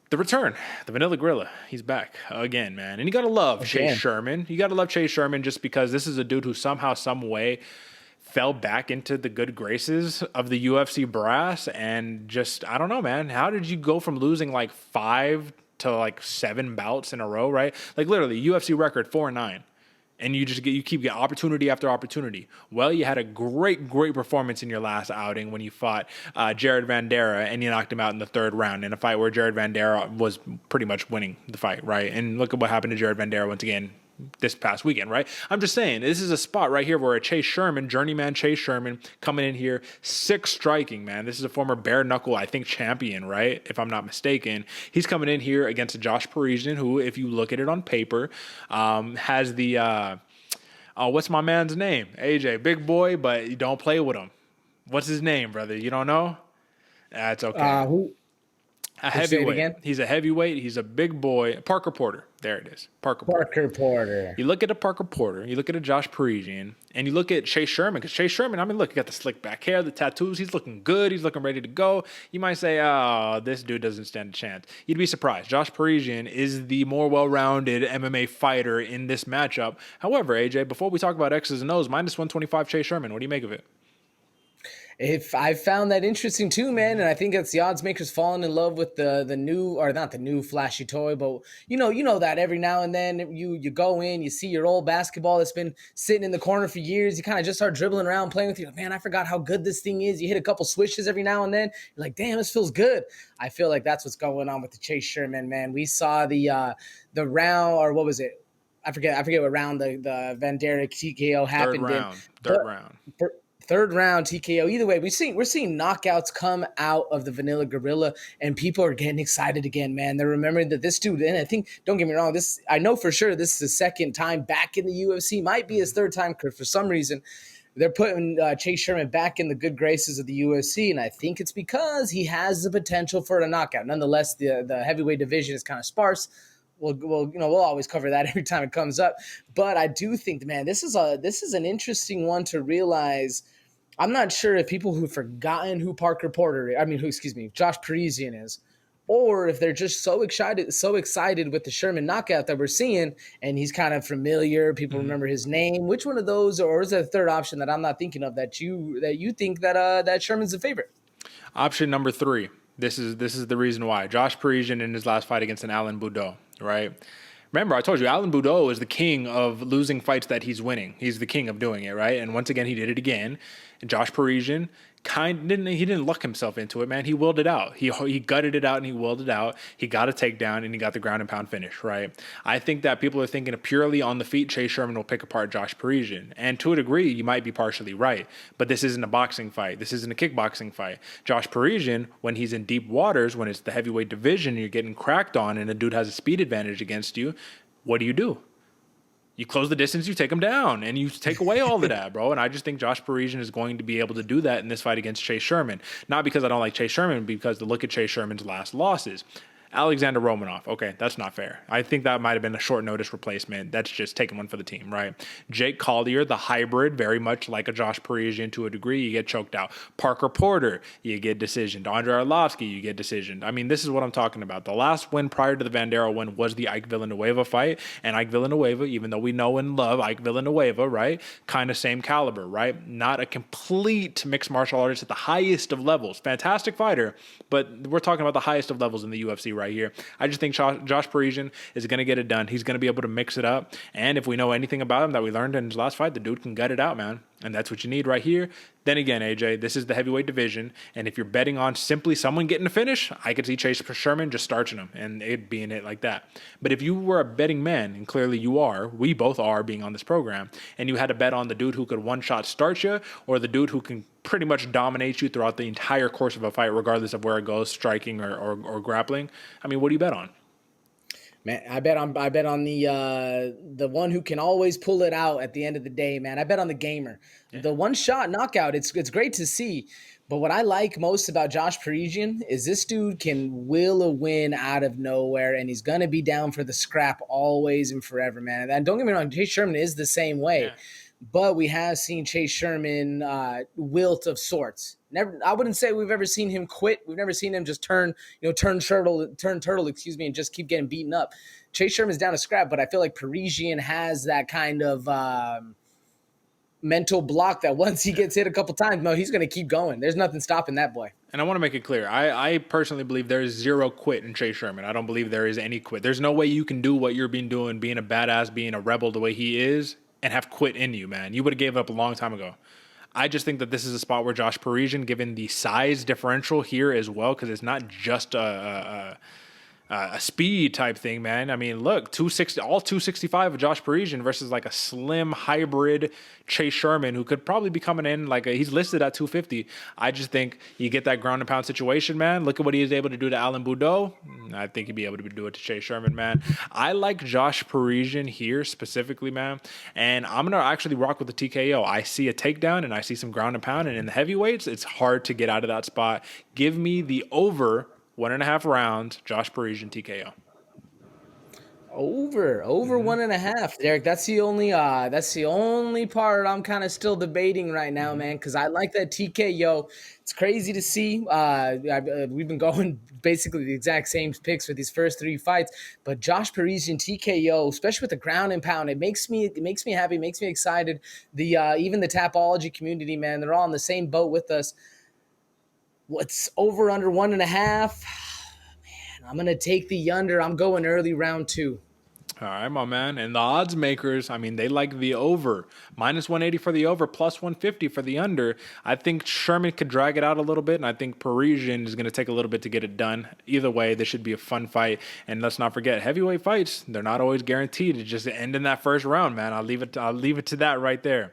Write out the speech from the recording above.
The return, the Vanilla Gorilla, he's back again, man. And you gotta love Chase Again. Sherman. You gotta love Chase Sherman just because this is a dude who somehow, some way, fell back into the good graces of the UFC brass. And just, I don't know, man. How did you go from losing like 5 to like 7 bouts in a row, right? Like literally, UFC record 4-9, and you keep getting opportunity after opportunity. Well, you had a great performance in your last outing when you fought Jared Vandera and you knocked him out in the third round in a fight where Jared Vandera was pretty much winning the fight, right? And look at what happened to Jared Vandera once again this past weekend, right? I'm just saying, this is a spot right here where a Chase Sherman, journeyman Chase Sherman, coming in here, 6 striking, man. This is a former bare knuckle, I think, champion, right? If I'm not mistaken. He's coming in here against a Josh Parisian, who, if you look at it on paper, has the, what's my man's name? AJ, big boy, but you don't play with him. What's his name, brother? You don't know? That's okay. Who? A Say it heavyweight. again. He's a heavyweight. He's a big boy. Parker Porter. There it is. Parker Porter. Parker Porter. You look at a Parker Porter, you look at a Josh Parisian, and you look at Chase Sherman, because Chase Sherman, I mean, look, he got the slick back hair, the tattoos, he's looking good, he's looking ready to go. You might say, oh, this dude doesn't stand a chance. You'd be surprised. Josh Parisian is the more well-rounded MMA fighter in this matchup. However, AJ, before we talk about X's and O's, minus 125 Chase Sherman, what do you make of it? If I found that interesting too, man, and I think it's the odds makers falling in love with the new, or not the new flashy toy, but you know that every now and then you go in, you see your old basketball that's been sitting in the corner for years, you kind of just start dribbling around playing with you. Man, I forgot how good this thing is. You hit a couple swishes every now and then. You're like, damn, this feels good. I feel like that's what's going on with the Chase Sherman, man. We saw the round, or what was it? I forget what round the Vandera TKO happened Third round. Third round TKO. Either way, we're seeing knockouts come out of the Vanilla Gorilla, and people are getting excited again, man. They're remembering that this dude, and I think, don't get me wrong, I know for sure this is his second time back in the UFC. Might be his third time, because for some reason they're putting Chase Sherman back in the good graces of the UFC, and I think it's because he has the potential for a knockout. Nonetheless, the heavyweight division is kind of sparse. We'll always cover that every time it comes up. But I do think, man, this is an interesting one to realize. I'm not sure if people who've forgotten who Josh Parisian is, or if they're just so excited with the Sherman knockout that we're seeing, and he's kind of familiar. People remember his name. Which one of those, or is there a third option that I'm not thinking of that you think that Sherman's the favorite? Option number 3. This is the reason why. Josh Parisian in his last fight against an Alan Boudreaux, right? Remember, I told you, Alan Boudreaux is the king of losing fights that he's winning. He's the king of doing it, right? And once again, he did it again. And Josh Parisian didn't luck himself into it, man. He willed it out. He gutted it out and he willed it out. He got a takedown and he got the ground and pound finish, right? I think that people are thinking purely on the feet, Chase Sherman will pick apart Josh Parisian. And to a degree, you might be partially right. But this isn't a boxing fight. This isn't a kickboxing fight. Josh Parisian, when he's in deep waters, when it's the heavyweight division, you're getting cracked on and a dude has a speed advantage against you, what do? You close the distance, you take him down, and you take away all of that, bro. And I just think Josh Parisian is going to be able to do that in this fight against Chase Sherman. Not because I don't like Chase Sherman, because to look at Chase Sherman's last losses. Alexander Romanov. Okay, that's not fair. I think that might have been a short notice replacement. That's just taking one for the team, right? Jake Collier, the hybrid, very much like a Josh Parisian to a degree, you get choked out. Parker Porter, you get decisioned. Andre Arlovsky, you get decisioned. I mean, this is what I'm talking about. The last win prior to the Vandera win was the Ike Villanueva fight. And Ike Villanueva, even though we know and love Ike Villanueva, right? Kind of same caliber, right? Not a complete mixed martial artist at the highest of levels. Fantastic fighter, but we're talking about the highest of levels in the UFC right here. I just think Josh Parisian is going to get it done. He's going to be able to mix it up. And if we know anything about him that we learned in his last fight, the dude can gut it out, man. And that's what you need right here. Then again, AJ, this is the heavyweight division. And if you're betting on simply someone getting a finish, I could see Chase Sherman just starching him and it being it like that. But if you were a betting man, and clearly you are, we both are being on this program, and you had to bet on the dude who could one-shot starch you or the dude who can pretty much dominate you throughout the entire course of a fight, regardless of where it goes, striking or grappling, I mean, what do you bet on? Man, I bet on the one who can always pull it out at the end of the day, man. I bet on the gamer. Yeah. The one-shot knockout, it's great to see. But what I like most about Josh Parisian is this dude can will a win out of nowhere, and he's going to be down for the scrap always and forever, man. And don't get me wrong, Chase Sherman is the same way. Yeah. but we have seen Chase Sherman wilt of sorts. Never, I wouldn't say we've ever seen him quit. We've never seen him just turn turtle, excuse me, and just keep getting beaten up. Chase Sherman's down to scrap, but I feel like Parisian has that kind of mental block that once he gets hit a couple times, no, he's going to keep going. There's nothing stopping that boy. And I want to make it clear. I personally believe there is zero quit in Chase Sherman. I don't believe there is any quit. There's no way you can do what you're being doing, being a badass, being a rebel the way he is, and have quit in you, man. You would have gave up a long time ago. I just think that this is a spot where Josh Parisian, given the size differential here as well, because it's not just a speed type thing, man. I mean, look, 260, all 265 of Josh Parisian versus like a slim hybrid Chase Sherman who could probably be coming in he's listed at 250. I just think you get that ground and pound situation, man. Look at what he was able to do to Alan Boudreaux. I think he'd be able to do it to Chase Sherman, man. I like Josh Parisian here specifically, man. And I'm going to actually rock with the TKO. I see a takedown and I see some ground and pound. And in the heavyweights, it's hard to get out of that spot. Give me the over 1.5 rounds, Josh Parisian TKO. Over 1.5, Derek. That's the only part I'm kind of still debating right now, man. Because I like that TKO. It's crazy to see. We've been going basically the exact same picks for these first 3 fights, but Josh Parisian TKO, especially with the ground and pound, it makes me happy, makes me excited. The even the Tapology community, man, they're all on the same boat with us. What's over under 1.5? Man, I'm going to take the under. I'm going early round 2. All right, my man. And the odds makers, I mean, they like the over. Minus 180 for the over, plus 150 for the under. I think Sherman could drag it out a little bit, and I think Parisian is going to take a little bit to get it done. Either way, this should be a fun fight. And let's not forget, heavyweight fights, they're not always guaranteed to just end in that first round, man. I'll leave it to that right there.